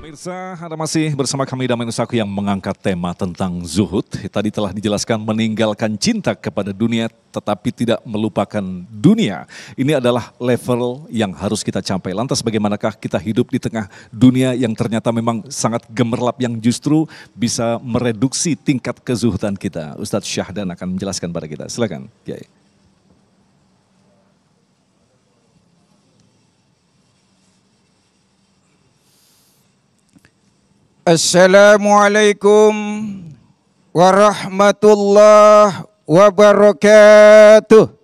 Pemirsa, Anda masih bersama kami Damai Nusaku yang mengangkat tema tentang zuhud. Tadi telah dijelaskan meninggalkan cinta kepada dunia tetapi tidak melupakan dunia. Ini adalah level yang harus kita capai. Lantas bagaimanakah kita hidup di tengah dunia yang ternyata memang sangat gemerlap yang justru bisa mereduksi tingkat kezuhudan kita. Ustadz Syahdan akan menjelaskan pada kita. Silakan, Kiai. Assalamualaikum warahmatullahi wabarakatuh.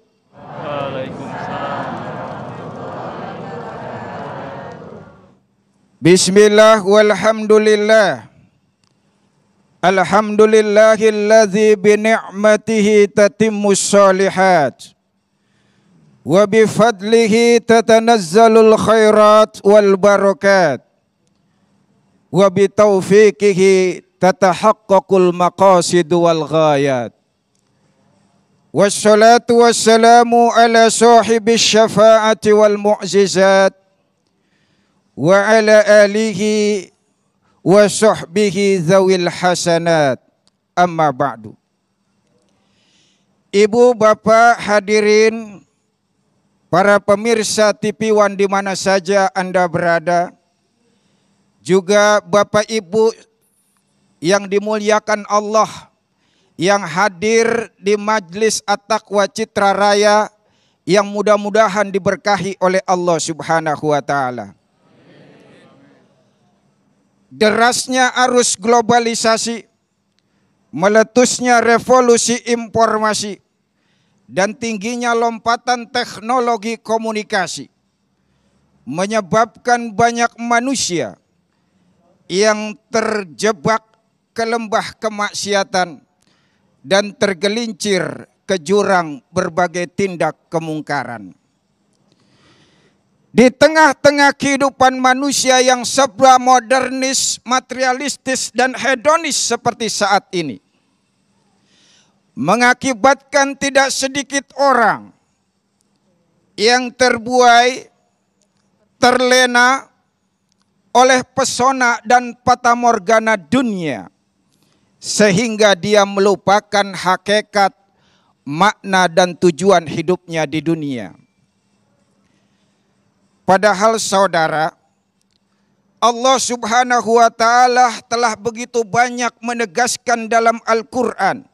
Bismillah walhamdulillah. Alhamdulillahilladzi bini'matihi tatimmus shalihat. Wa bifadlihi tatanazzalul khairat wal barakat. Wa bitaufiqihi tatahaqqaqul maqasidu wal ghayat. Wassalatu wassalamu ala sahibis syafa'ati wal mu'jizat wa ala alihi wa sahbihi zawil hasanat. Amma ba'du. Ibu, bapak, hadirin, para pemirsa TV One di mana saja Anda berada, juga Bapak Ibu yang dimuliakan Allah yang hadir di Majlis At-Taqwa Citra Raya yang mudah-mudahan diberkahi oleh Allah Subhanahu wa taala. Derasnya arus globalisasi, meletusnya revolusi informasi, dan tingginya lompatan teknologi komunikasi menyebabkan banyak manusia yang terjebak ke lembah kemaksiatan dan tergelincir ke jurang berbagai tindak kemungkaran. Di tengah-tengah kehidupan manusia yang serba modernis, materialistis, dan hedonis seperti saat ini, mengakibatkan tidak sedikit orang yang terbuai, terlena oleh pesona dan fatamorgana dunia, sehingga dia melupakan hakikat, makna, dan tujuan hidupnya di dunia. Padahal saudara, Allah Subhanahu wa taala telah begitu banyak menegaskan dalam Al-Quran.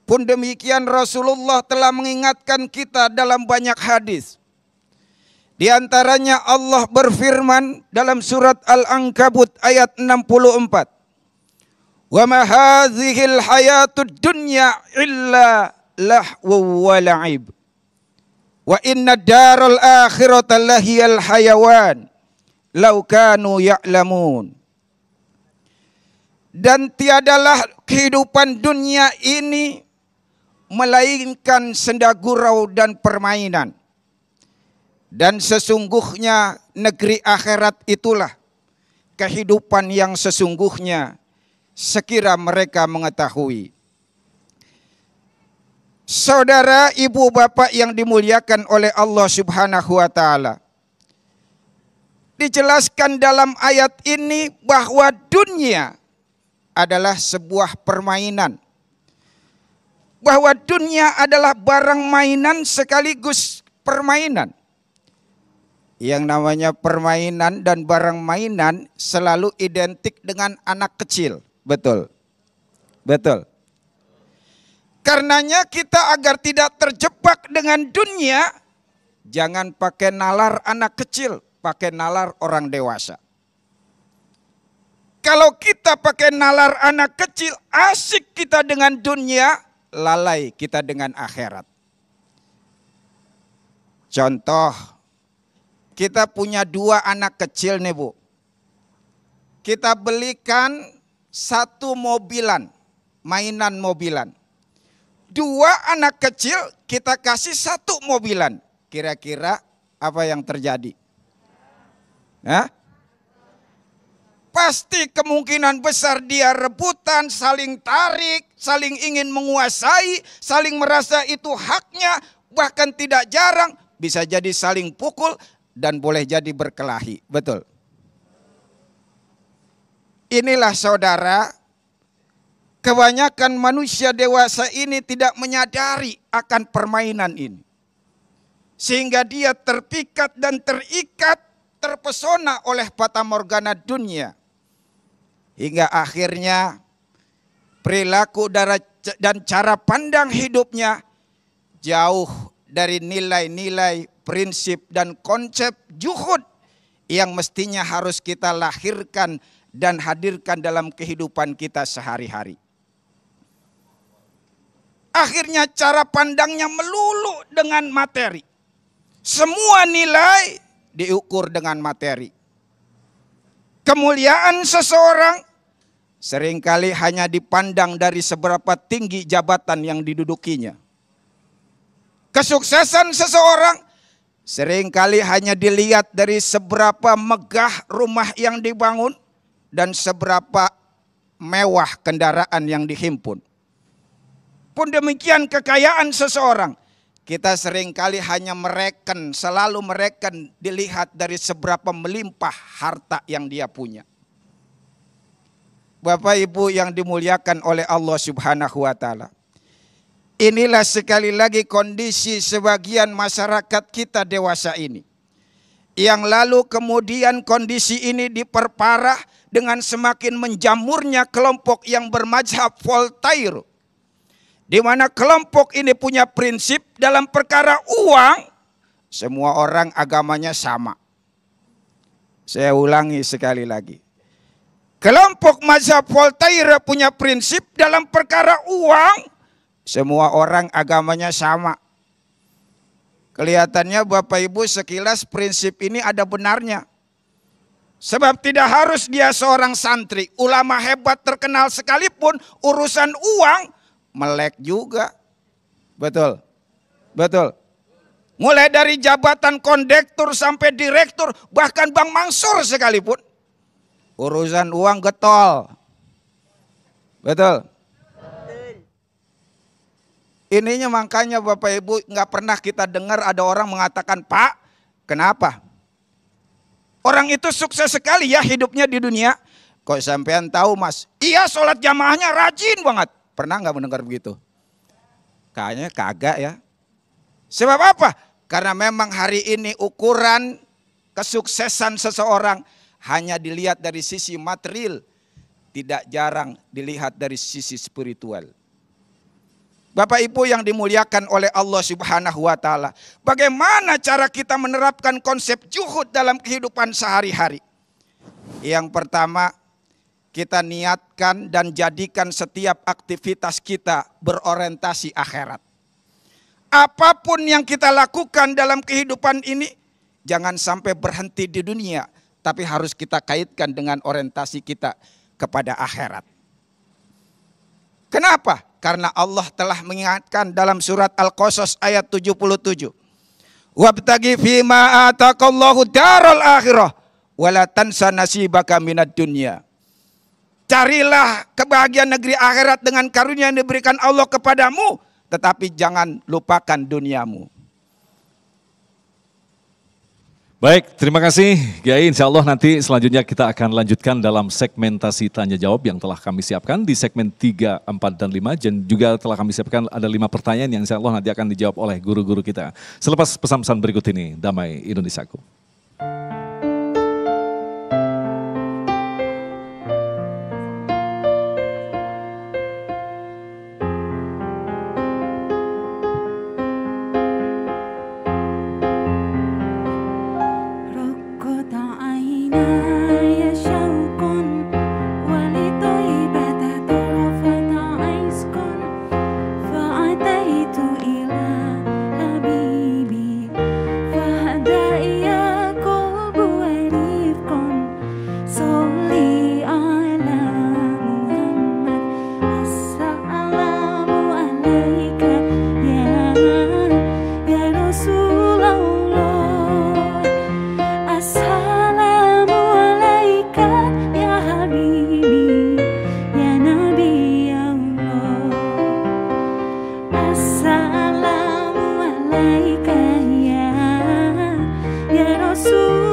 Pun demikian Rasulullah telah mengingatkan kita dalam banyak hadis. Di antaranya Allah berfirman dalam surat Al-Ankabut ayat 64. Wa ma hadzihil hayatud dunya illa lahwu wa la'ib. Wa inna daral akhirata lahiyal hayawan law kanu ya'lamun. Dan tiadalah kehidupan dunia ini melainkan senda gurau dan permainan. Dan sesungguhnya negeri akhirat itulah kehidupan yang sesungguhnya sekira mereka mengetahui. Saudara, ibu, bapak yang dimuliakan oleh Allah Subhanahu wa taala, dijelaskan dalam ayat ini bahwa dunia adalah sebuah permainan. Bahwa dunia adalah barang mainan sekaligus permainan. Yang namanya permainan dan barang mainan selalu identik dengan anak kecil. Betul. Betul. Karenanya kita agar tidak terjebak dengan dunia, jangan pakai nalar anak kecil, pakai nalar orang dewasa. Kalau kita pakai nalar anak kecil, asik kita dengan dunia, lalai kita dengan akhirat. Contoh, kita punya 2 anak kecil nih Bu. Kita belikan 1 mobilan, mainan mobilan. 2 anak kecil kita kasih 1 mobilan. Kira-kira apa yang terjadi? Hah? Pasti kemungkinan besar dia rebutan, saling tarik, saling ingin menguasai, saling merasa itu haknya, bahkan tidak jarang bisa jadi saling pukul dan boleh jadi berkelahi. Betul. inilah saudara, kebanyakan manusia dewasa ini tidak menyadari akan permainan ini. Sehingga dia terpikat dan terikat, terpesona oleh fatamorgana dunia. Hingga akhirnya perilaku dan cara pandang hidupnya jauh dari nilai-nilai, prinsip dan konsep zuhud yang mestinya harus kita lahirkan dan hadirkan dalam kehidupan kita sehari-hari. Akhirnya cara pandangnya melulu dengan materi. Semua nilai diukur dengan materi. Kemuliaan seseorang seringkali hanya dipandang dari seberapa tinggi jabatan yang didudukinya. Kesuksesan seseorang seringkali hanya dilihat dari seberapa megah rumah yang dibangun dan seberapa mewah kendaraan yang dihimpun. Pun demikian kekayaan seseorang, kita seringkali hanya selalu mereken dilihat dari seberapa melimpah harta yang dia punya. Bapak Ibu yang dimuliakan oleh Allah Subhanahu wa taala. Inilah sekali lagi kondisi sebagian masyarakat kita dewasa ini. Yang lalu kemudian kondisi ini diperparah dengan semakin menjamurnya kelompok yang bermazhab Voltaire. Di mana kelompok ini punya prinsip dalam perkara uang, semua orang agamanya sama. Saya ulangi sekali lagi. Kelompok mazhab Voltaire punya prinsip dalam perkara uang, semua orang agamanya sama. Kelihatannya Bapak Ibu sekilas prinsip ini ada benarnya. Sebab tidak harus dia seorang santri, ulama hebat terkenal sekalipun urusan uang melek juga. Betul. Betul. Mulai dari jabatan kondektur sampai direktur, bahkan Bang Mansur sekalipun, urusan uang getol. Betul. Ininya makanya Bapak Ibu nggak pernah kita dengar ada orang mengatakan, Pak, kenapa? Orang itu sukses sekali ya hidupnya di dunia. Kok sampean tahu Mas? Iya, sholat jamaahnya rajin banget. Pernah nggak mendengar begitu? Kayaknya kagak ya. Sebab apa? Karena memang hari ini ukuran kesuksesan seseorang hanya dilihat dari sisi material. Tidak jarang dilihat dari sisi spiritual. Bapak Ibu yang dimuliakan oleh Allah Subhanahu wa taala, bagaimana cara kita menerapkan konsep zuhud dalam kehidupan sehari-hari? Yang pertama, kita niatkan dan jadikan setiap aktivitas kita berorientasi akhirat. Apapun yang kita lakukan dalam kehidupan ini, jangan sampai berhenti di dunia, tapi harus kita kaitkan dengan orientasi kita kepada akhirat. Kenapa? Karena Allah telah mengingatkan dalam surat Al-Qasas ayat 77. Wabtagi fima ataqallahu daral akhirah wala tansa nasibaka minad dunya. Carilah kebahagiaan negeri akhirat dengan karunia yang diberikan Allah kepadamu, tetapi jangan lupakan duniamu. Baik, terima kasih Kiai. Insya Allah nanti selanjutnya kita akan lanjutkan dalam segmentasi tanya jawab yang telah kami siapkan di segmen 3, 4, dan 5. Dan juga telah kami siapkan ada 5 pertanyaan yang insya Allah nanti akan dijawab oleh guru-guru kita. Selepas pesan-pesan berikut ini, damai Indonesiaku. Ya Rasul